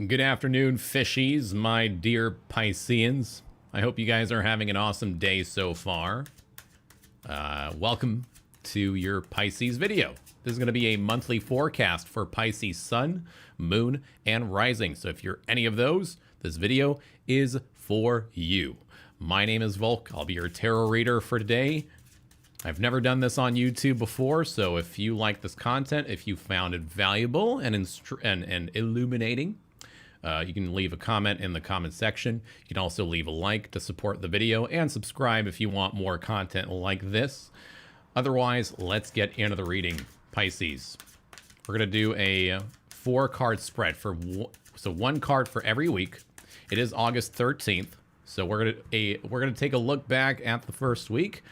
Good afternoon, fishies, my dear Pisceans. I hope you guys are having an awesome day so far. Welcome to your Pisces video. This is going to be a monthly forecast for Pisces Sun, Moon, and Rising. So if you're any of those, this video is for you. My name is Volk. I'll be your tarot reader for today. I've never done this on YouTube before, so if you like this content, if you found it valuable and illuminating, you can leave a comment in the comment section. You can also leave a like to support the video and subscribe if you want more content like this. Otherwise, let's get into the reading. Pisces. We're going to do a 4-card spread for one card for every week. It is August 13th. So we're going to take a look back at the first week,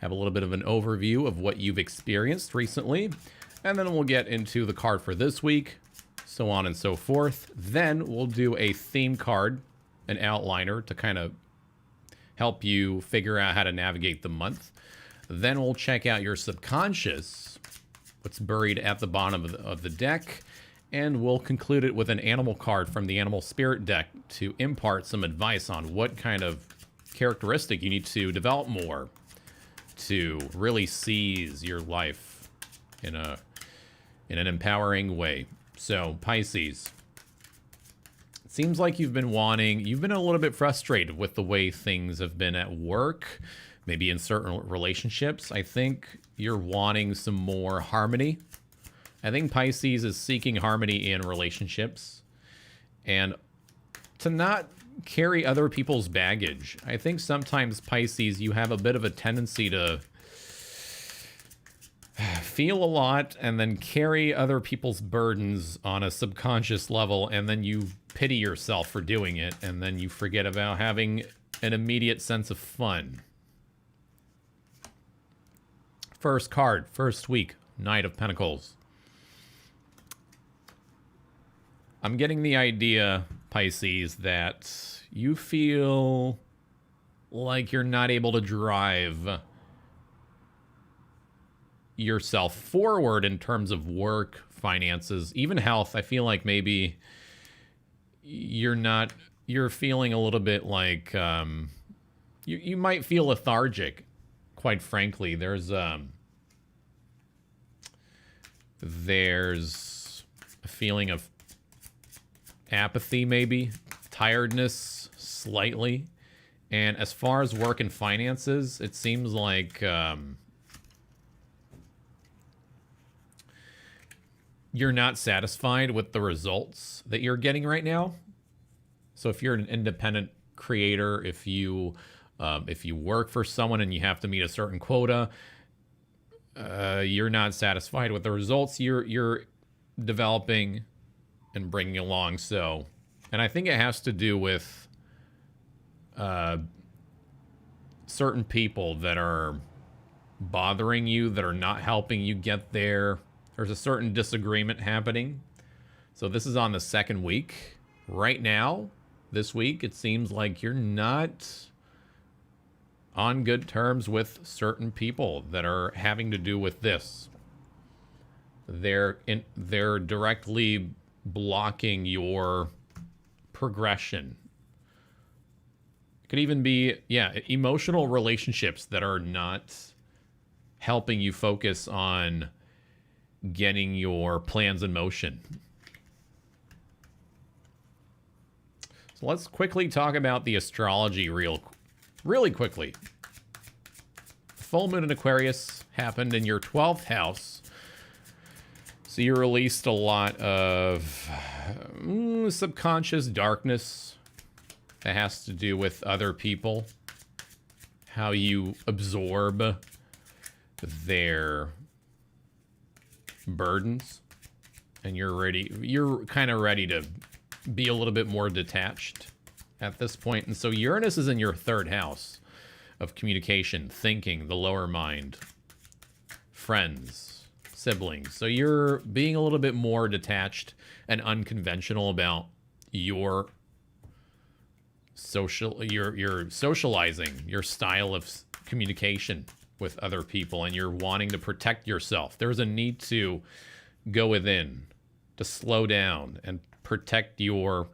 have a little bit of an overview of what you've experienced recently, and then we'll get into the card for this week, so on and so forth. Then we'll do a theme card, an outliner to kind of help you figure out how to navigate the month. Then we'll check out your subconscious, what's buried at the bottom of the deck, and we'll conclude it with an animal card from the Animal Spirit deck to impart some advice on what kind of characteristic you need to develop more to really seize your life in an empowering way. So, Pisces, it seems like you've been a little bit frustrated with the way things have been at work, maybe in certain relationships. I think you're wanting some more harmony. I think Pisces is seeking harmony in relationships and to not carry other people's baggage. I think sometimes, Pisces, you have a bit of a tendency to feel a lot and then carry other people's burdens on a subconscious level, and then you pity yourself for doing it, and then you forget about having an immediate sense of fun. First card, first week, Knight of Pentacles. I'm getting the idea, Pisces, that you feel like you're not able to drive yourself forward in terms of work, finances, even health. I feel like maybe you're feeling a little bit like you might feel lethargic, quite frankly. There's a feeling of apathy, maybe tiredness slightly. And as far as work and finances, it seems like you're not satisfied with the results that you're getting right now. So if you're an independent creator, if you work for someone and you have to meet a certain quota, you're not satisfied with the results you're developing and bringing along. So, and I think it has to do with certain people that are bothering you, that are not helping you get there. There's a certain disagreement happening. So this is on the second week. Right now, this week, it seems like you're not on good terms with certain people that are having to do with this. They're directly blocking your progression. It could even be, emotional relationships that are not helping you focus on getting your plans in motion. So let's quickly talk about the astrology really quickly. Full moon in Aquarius happened in your 12th house. So you released a lot of subconscious darkness that has to do with other people, how you absorb their burdens, and you're kind of ready to be a little bit more detached at this point. And so Uranus is in your 3rd house of communication, thinking, the lower mind, friends, siblings. So you're being a little bit more detached and unconventional about your socializing, your style of communication with other people, and you're wanting to protect yourself. There's a need to go within, to slow down and protect your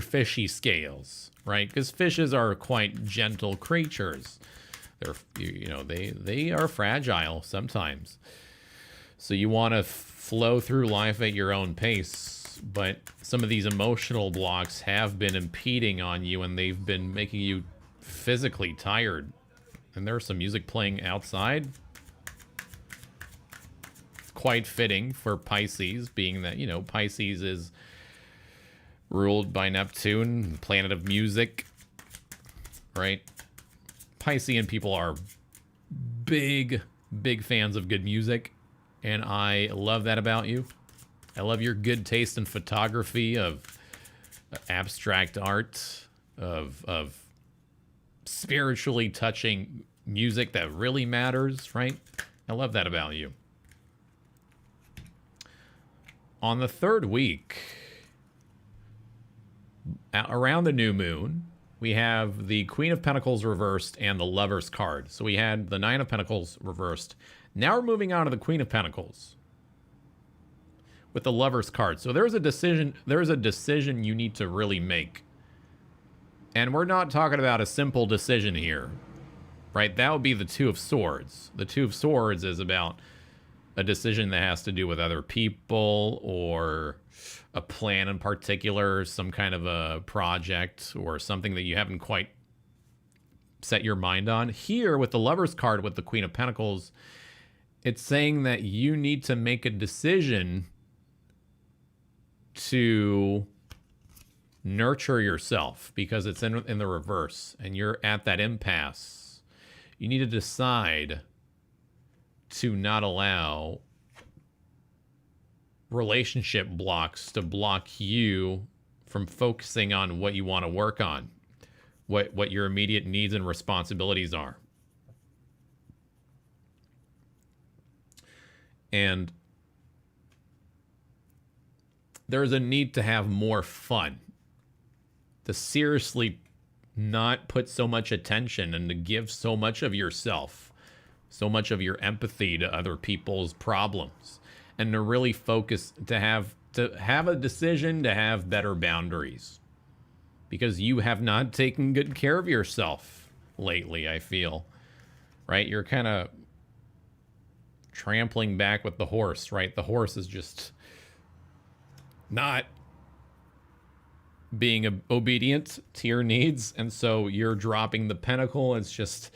fishy scales, right? Because fishes are quite gentle creatures. They're, you know, they are fragile sometimes. So you want to flow through life at your own pace, but some of these emotional blocks have been impeding on you, and they've been making you physically tired. And there's some music playing outside. Quite fitting for Pisces, being that, you know, Pisces is ruled by Neptune, the planet of music, right? Piscean people are big fans of good music, and I love that about you. I love your good taste in photography, of abstract art, of spiritually touching music that really matters, right? I love that about you. On the third week, around the new moon, we have the Queen of Pentacles reversed and the Lover's card. So we had the Nine of Pentacles reversed. Now we're moving on to the Queen of Pentacles with the Lover's card. So there's a decision you need to really make. And we're not talking about a simple decision here, right? That would be the Two of Swords. The Two of Swords is about a decision that has to do with other people or a plan in particular, some kind of a project or something that you haven't quite set your mind on. Here with the Lover's card with the Queen of Pentacles, it's saying that you need to make a decision to nurture yourself because it's in the reverse and you're at that impasse. You need to decide to not allow relationship blocks to block you from focusing on what you want to work on, what your immediate needs and responsibilities are. And there's a need to have more fun, to seriously not put so much attention and to give so much of yourself, so much of your empathy to other people's problems, and to really focus, to have a decision to have better boundaries, because you have not taken good care of yourself lately, I feel, right? You're kind of trampling back with the horse, right? The horse is just not being obedient to your needs, and so you're dropping the pentacle. It's just,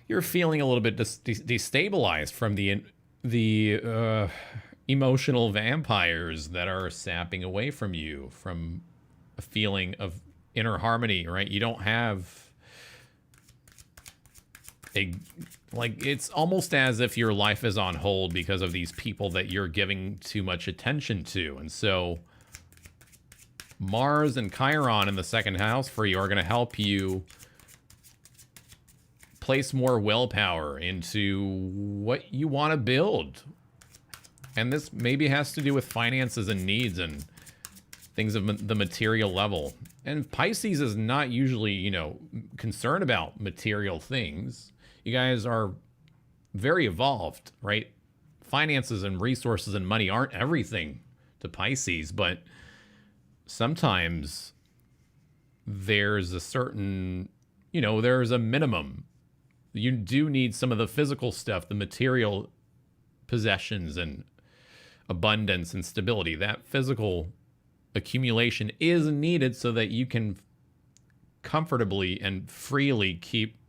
you're feeling a little bit destabilized from the emotional vampires that are sapping away from you, from a feeling of inner harmony, right? You don't have it's almost as if your life is on hold because of these people that you're giving too much attention to. And so Mars and Chiron in the second house for you are going to help you place more willpower into what you want to build. And this maybe has to do with finances and needs and things of the material level. And Pisces is not usually, you know, concerned about material things. You guys are very evolved, right? Finances and resources and money aren't everything to Pisces, but sometimes there's a certain, you know, there's a minimum. You do need some of the physical stuff, the material possessions and abundance and stability. That physical accumulation is needed so that you can comfortably and freely keep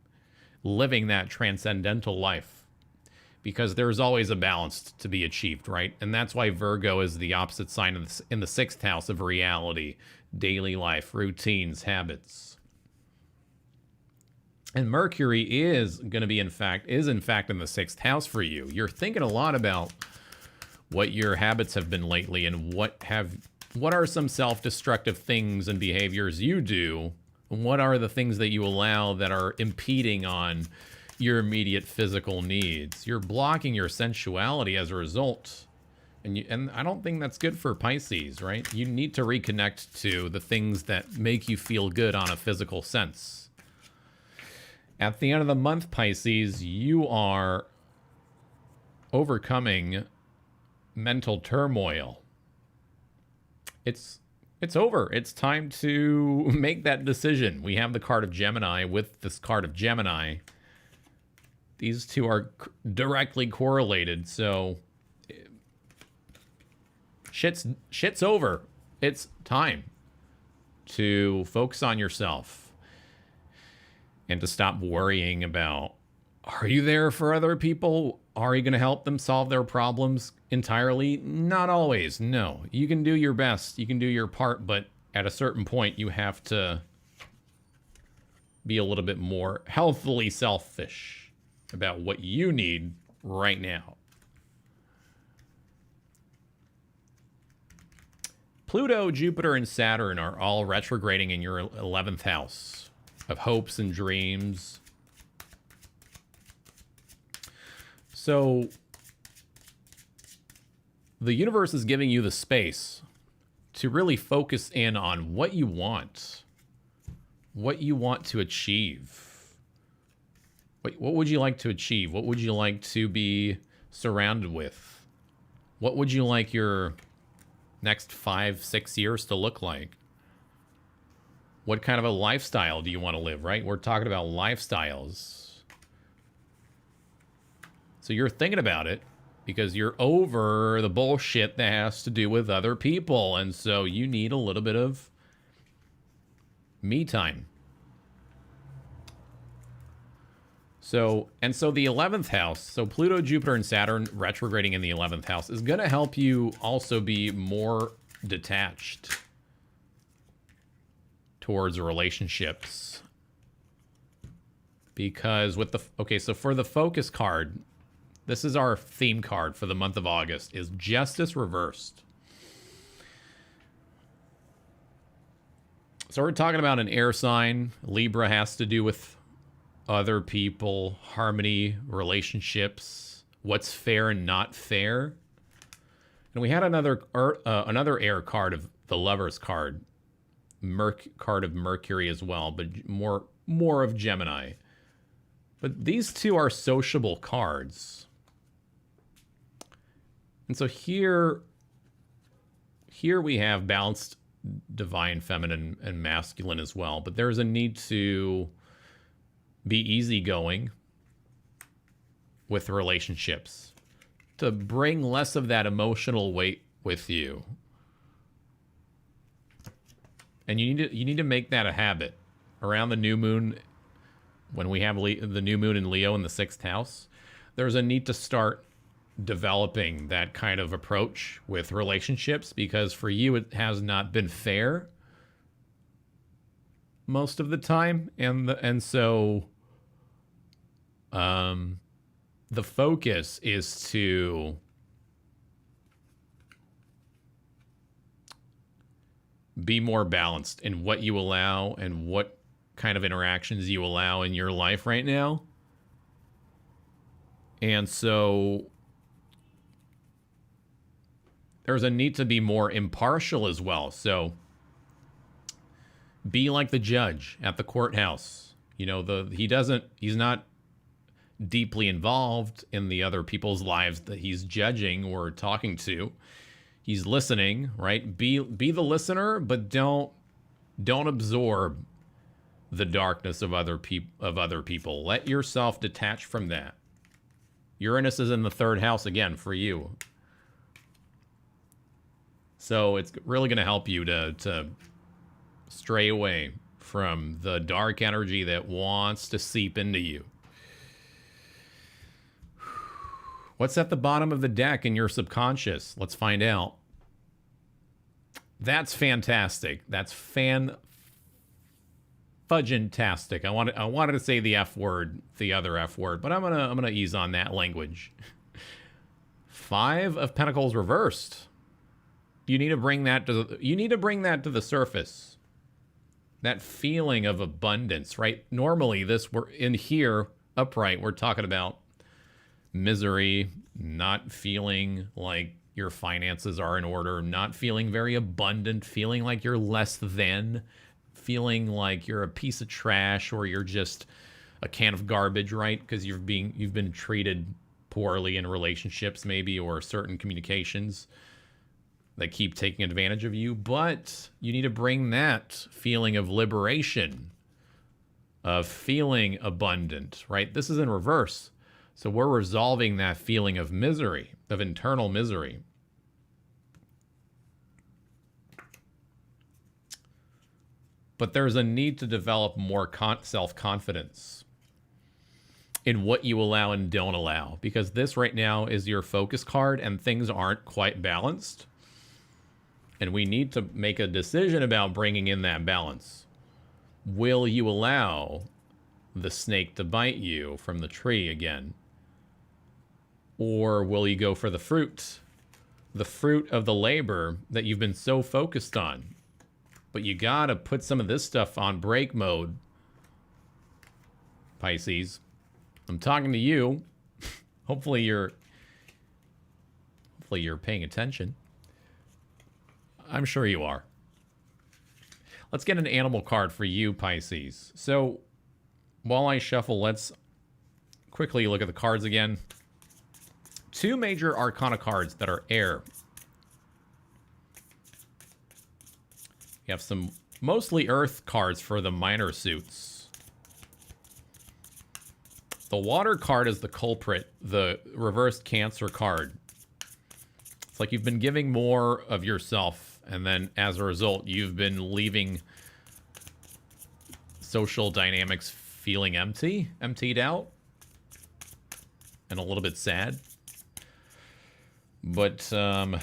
living that transcendental life, because there's always a balance to be achieved, right? And that's why Virgo is the opposite sign in the sixth house of reality, daily life, routines, habits. And Mercury is going to be, in fact, in the sixth house for you. You're thinking a lot about what your habits have been lately and what are some self-destructive things and behaviors you do. And what are the things that you allow that are impeding on your physical needs? You're blocking your sensuality as a result. And I don't think that's good for Pisces, right? You need to reconnect to the things that make you feel good on a physical sense. At the end of the month, Pisces, you are overcoming mental turmoil. it's over. It's time to make that decision. We have the card of Gemini. With this card of Gemini, these two are directly correlated. So shit's over. It's time to focus on yourself and to stop worrying about, are you there for other people? Are you going to help them solve their problems entirely? Not always. No. You can do your best. You can do your part, but at a certain point, you have to be a little bit more healthily selfish about what you need right now. Pluto, Jupiter, and Saturn are all retrograding in your 11th house of hopes and dreams. So the universe is giving you the space to really focus in on what you want to achieve. What would you like to achieve? What would you like to be surrounded with? What would you like your next 5-6 years to look like? What kind of a lifestyle do you want to live, right? We're talking about lifestyles. So you're thinking about it because you're over the bullshit that has to do with other people. And so you need a little bit of me time. So the 11th house, so Pluto, Jupiter, and Saturn retrograding in the 11th house is going to help you also be more detached towards relationships. Because with the, okay, so for the focus card, this is our theme card for the month of August, is Justice Reversed. So we're talking about an air sign. Libra has to do with other people, harmony, relationships, what's fair and not fair. And we had another air card of the Lover's card, card of Mercury as well, but more of Gemini. But these two are sociable cards. And so here we have balanced divine feminine and masculine as well. But there's a need to be easygoing with relationships, to bring less of that emotional weight with you. And you need to make that a habit. Around the new moon, when we have the new moon in Leo in the 6th house, there's a need to start developing that kind of approach with relationships, because for you it has not been fair most of the time, and so the focus is to be more balanced in what you allow and what kind of interactions you allow in your life right now. And so there's a need to be more impartial as well. So be like the judge at the courthouse. You know, he's not deeply involved in the other people's lives that he's judging or talking to. He's listening, right? Be the listener, but don't absorb the darkness of other people. Let yourself detach from that. Uranus is in the 3rd house again for you. So it's really going to help you to stray away from the dark energy that wants to seep into you. What's at the bottom of the deck in your subconscious? Let's find out. That's fantastic. That's fudgentastic. I wanted to say the F word, the other F word, but I'm gonna ease on that language. 5 of Pentacles reversed. You need to bring that to the surface. That feeling of abundance, right? Normally we're in here upright, we're talking about misery, not feeling like your finances are in order, not feeling very abundant, feeling like you're less than, feeling like you're a piece of trash or you're just a can of garbage, right? Because you've been treated poorly in relationships maybe, or certain communications. that keep taking advantage of you, but you need to bring that feeling of liberation, of feeling abundant, right? This is in reverse. So we're resolving that feeling of misery, of internal misery. But there's a need to develop more self-confidence in what you allow and don't allow, because this right now is your focus card and things aren't quite balanced. And we need to make a decision about bringing in that balance. Will you allow the snake to bite you from the tree again? Or will you go for the fruit of the labor that you've been so focused on? But you gotta put some of this stuff on break mode, Pisces. I'm talking to you. Hopefully you're paying attention. I'm sure you are. Let's get an animal card for you, Pisces. So while I shuffle, let's quickly look at the cards again. Two major arcana cards that are air. You have some mostly earth cards for the minor suits. The water card is the culprit, the reversed Cancer card. It's like you've been giving more of yourself, and then as a result, you've been leaving social dynamics feeling emptied out, and a little bit sad. But I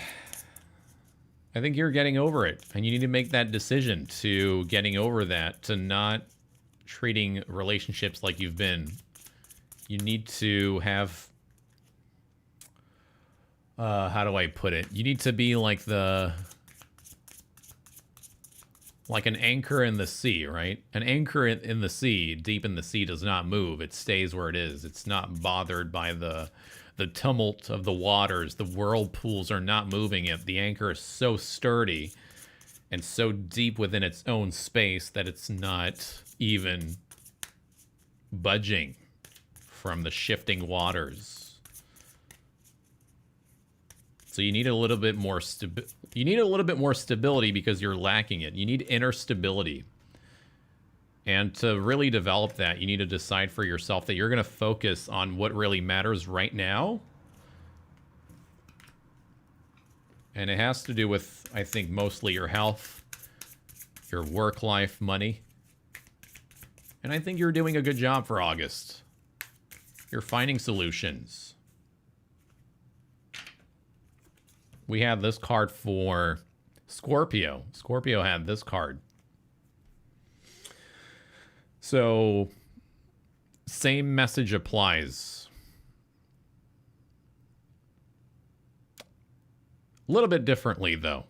think you're getting over it, and you need to make that decision to getting over that, to not treating relationships like you've been. You need to have, how do I put it? You need to be like an anchor in the sea, right? An anchor in the sea, deep in the sea, does not move. It stays where it is. It's not bothered by the tumult of the waters. The whirlpools are not moving it. The anchor is so sturdy and so deep within its own space that it's not even budging from the shifting waters. So you need a little bit more stability because you're lacking it. You need inner stability. And to really develop that, you need to decide for yourself that you're going to focus on what really matters right now. And it has to do with, I think, mostly your health, your work life, money. And I think you're doing a good job for August. You're finding solutions. We had this card for Scorpio. Scorpio had this card. So, same message applies. A little bit differently, though.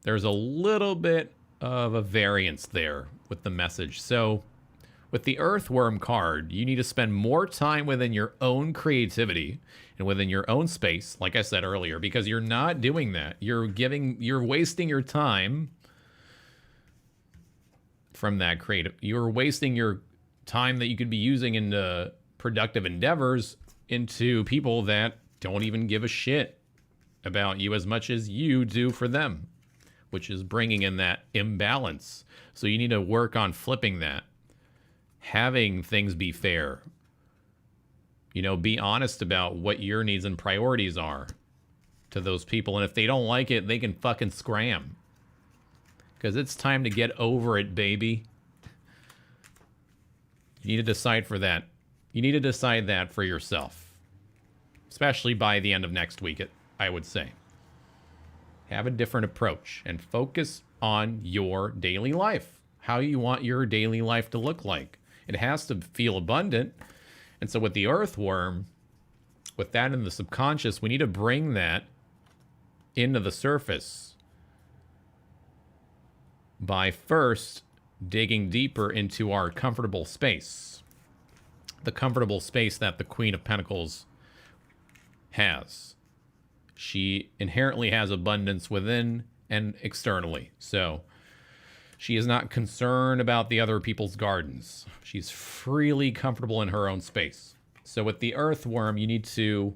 There's a little bit of a variance there with the message. So, with the Earthworm card, you need to spend more time within your own creativity and within your own space, like I said earlier, because you're not doing that. You're wasting your time from that creative. You're wasting your time that you could be using into productive endeavors into people that don't even give a shit about you as much as you do for them, which is bringing in that imbalance. So you need to work on flipping that. Having things be fair. You know, be honest about what your needs and priorities are to those people. And if they don't like it, they can fucking scram. Because it's time to get over it, baby. You need to decide for that. You need to decide that for yourself. Especially by the end of next week, I would say. Have a different approach and focus on your daily life. How you want your daily life to look like. It has to feel abundant. And so with the Earthworm, with that in the subconscious, we need to bring that into the surface by first digging deeper into our comfortable space. The comfortable space that the Queen of Pentacles has. She inherently has abundance within and externally. So she is not concerned about the other people's gardens. She's freely comfortable in her own space. So with the Earthworm, you need to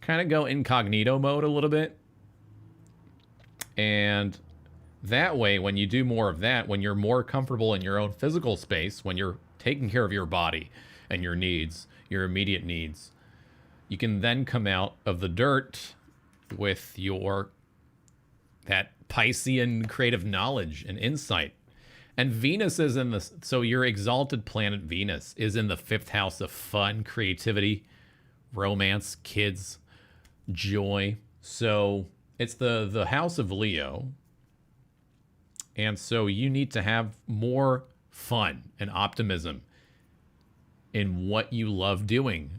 kind of go incognito mode a little bit And that way, when you do more of that, when you're more comfortable in your own physical space, when you're taking care of your body and your needs, your immediate needs, you can then come out of the dirt with that Piscean creative knowledge and insight. And Venus is in the, so your exalted planet Venus is in the 5th house of fun, creativity, romance, kids, joy. So it's the house of Leo. And so you need to have more fun and optimism in what you love doing.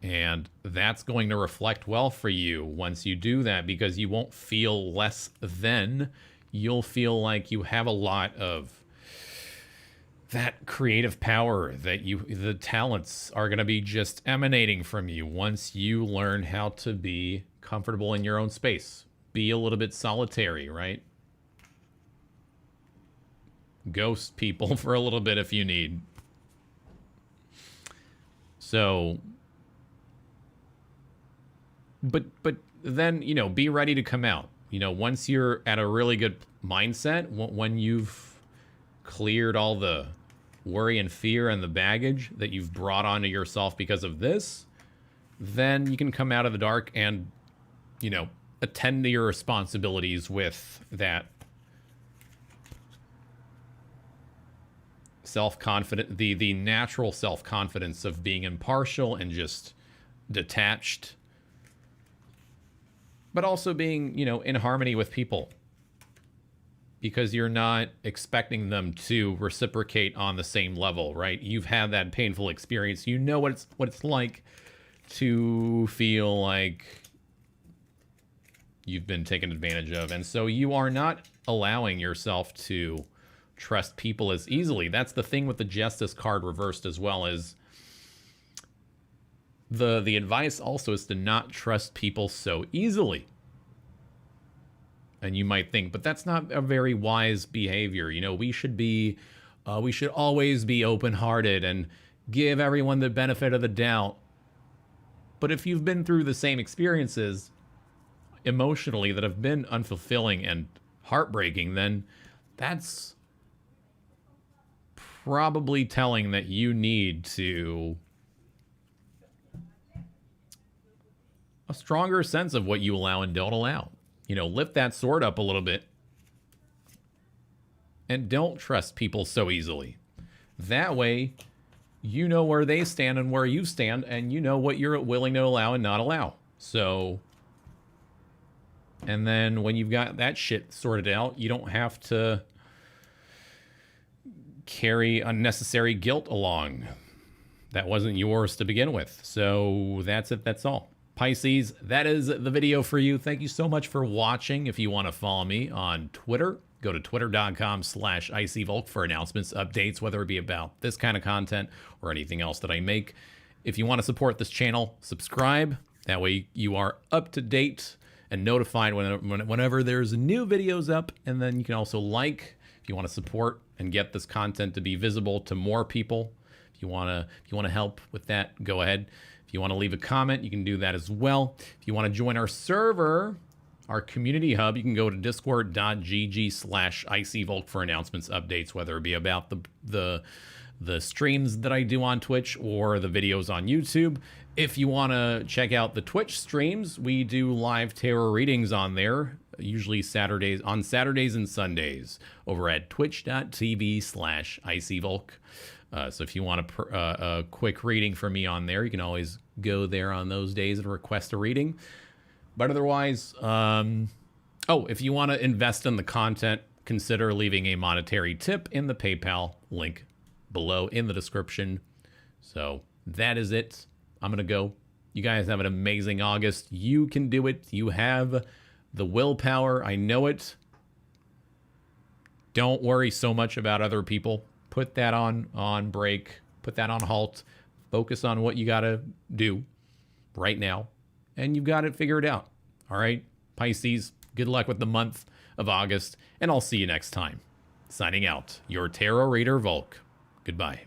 And that's going to reflect well for you once you do that, because you won't feel less than. You'll feel like you have a lot of that creative power, that the talents are going to be just emanating from you once you learn how to be comfortable in your own space. Be a little bit solitary, right? Ghost people for a little bit if you need. So, but then, you know, be ready to come out. You know, once you're at a really good mindset, when you've cleared all the worry and fear and the baggage that you've brought onto yourself because of this, then you can come out of the dark and, you know, attend to your responsibilities with that self-confident, the natural self-confidence of being impartial and just detached, but also being, you know, in harmony with people, because you're not expecting them to reciprocate on the same level, right? You've had that painful experience. You know what it's like to feel like you've been taken advantage of. And so you are not allowing yourself to trust people as easily. That's the thing with the Justice card reversed as well, is the advice also is to not trust people so easily. And you might think, but that's not a very wise behavior. You know, we should always be open-hearted and give everyone the benefit of the doubt. But if you've been through the same experiences emotionally that have been unfulfilling and heartbreaking, then that's probably telling that you need to a stronger sense of what you allow and don't allow. You know, lift that sword up a little bit and don't trust people so easily. That way, you know where they stand and where you stand, and you know what you're willing to allow and not allow. So, and then when you've got that shit sorted out, you don't have to carry unnecessary guilt along. That wasn't yours to begin with. So that's it. That's all. Pisces, that is the video for you. Thank you so much for watching. If you want to follow me on Twitter, go to twitter.com/icyvolk for announcements, updates, whether it be about this kind of content or anything else that I make. If you want to support this channel, subscribe. That way you are up to date and notified whenever there's new videos up. And then you can also like if you want to support and get this content to be visible to more people. If you want to help with that, go ahead. If you want to leave a comment, you can do that as well. If you want to join our server, our community hub, you can go to discord.gg/icyvolk for announcements, updates, whether it be about the streams that I do on Twitch or the videos on YouTube. If you want to check out the Twitch streams, we do live tarot readings on there, usually on Saturdays and Sundays over at twitch.tv/icyvolk. So if you want a quick reading from me on there, you can always go there on those days and request a reading. But otherwise, if you want to invest in the content, consider leaving a monetary tip in the PayPal link below in the description. So that is it. I'm going to go. You guys have an amazing August. You can do it. You have the willpower. I know it. Don't worry so much about other people. Put that on break. Put that on halt. Focus on what you got to do right now. And you've got it figured out. All right, Pisces, good luck with the month of August. And I'll see you next time. Signing out, your tarot reader, Volk. Goodbye.